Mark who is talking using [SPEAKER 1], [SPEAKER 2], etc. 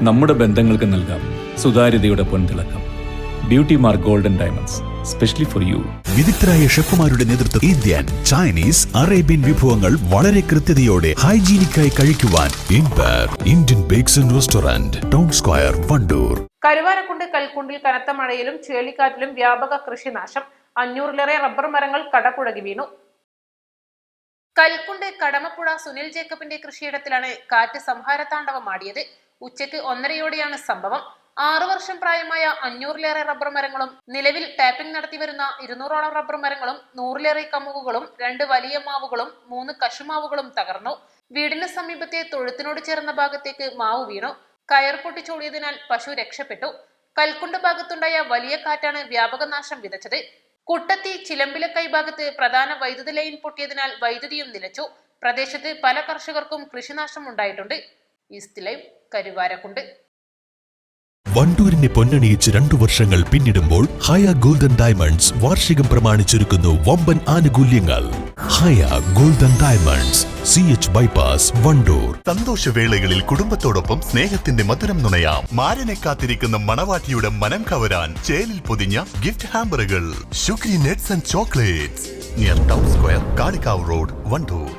[SPEAKER 1] നമ്മുടെ ബന്ധങ്ങൾക്ക് നൽകാം സുതാര്യതയുടെ പൊൻതിളക്കം. Beauty Mark Golden Diamonds, specially for you.
[SPEAKER 2] വിദഗ്ധരായ ഷെഫുമാരുടെ നേതൃത്വത്തിൽ ഇന്ത്യൻ, ചൈനീസ്, അറേബ്യൻ വിഭവങ്ങൾ വളരെ കൃത്യതയോടെ ഹൈജീനിക്കായി കഴിക്കുവാൻ Indian Bakes and Restaurant, Town Square, Wandoor.
[SPEAKER 3] Karuvarakundu കൽക്കുണ്ടിൽ കനത്ത മഴയിലും ചുഴലിക്കാറ്റിലും വ്യാപക കൃഷിനാശം. 500-ലേറെ റബ്ബർ മരങ്ങൾ കടപുഴകി വീണു. കൽക്കുണ്ട് കടമപ്പുഴ സുനിൽ ജേക്കബിന്റെ കൃഷിയിടത്തിലാണ് കാറ്റ് സംഹാരതാണ്ഡവമാടിയത്. ഉച്ചയ്ക്ക് 1:30-യോടെയാണ് സംഭവം. 6 വർഷം പ്രായമായ 500-ലേറെ റബ്ബർ മരങ്ങളും നിലവിൽ ടാപ്പിംഗ് നടത്തിവരുന്ന 200ഓളം റബ്ബർ മരങ്ങളും 100-ലേറെ കമുകുകളും 2 വലിയ മാവുകളും 3 കശുമാവുകളും തകർന്നു. വീടിന് സമീപത്തെ തൊഴുത്തിനോട് ചേർന്ന ഭാഗത്തേക്ക് മാവ് വീണു. കയർ പൊട്ടിച്ചോടിയതിനാൽ പശു രക്ഷപ്പെട്ടു. കൽക്കുണ്ട് ഭാഗത്തുണ്ടായ വലിയ കാറ്റാണ് വ്യാപക നാശം വിതച്ചത്. കുട്ടത്തി ചിലമ്പിലക്കൈ ഭാഗത്ത് പ്രധാന വൈദ്യുതി ലൈൻ പൊട്ടിയതിനാൽ വൈദ്യുതിയും നിലച്ചു. പ്രദേശത്ത് പല കർഷകർക്കും കൃഷിനാശം ഉണ്ടായിട്ടുണ്ട്. East Live, Karuvarakundu.
[SPEAKER 2] വണ്ടൂരിനെ പൊന്നണിയിച്ച് 2 വർഷങ്ങൾ പിന്നിടുമ്പോൾ ഹയ ഗോൾഡൻ ഡയമണ്ട്സ് വാർഷികം പ്രമാണിച്ചൊരുക്കുന്നു വമ്പൻ ആനുകൂല്യങ്ങൾ. Haya Golden Diamonds, CH bypass, Wandoor.
[SPEAKER 4] സന്തോഷവേളകളിൽ കുടുംബത്തോടൊപ്പം സ്നേഹത്തിന്റെ മധുരം നുണയാം. മാരനെ കാത്തിരിക്കുന്ന മണവാട്ടിയുടെ മനം കവരാൻ ചേലിൽ പൊതിഞ്ഞ ഗിഫ്റ്റ് ഹാമ്പറുകൾ. Shukri Nuts and Chocolates, near Town Square, Kalikavu Road, Wandoor.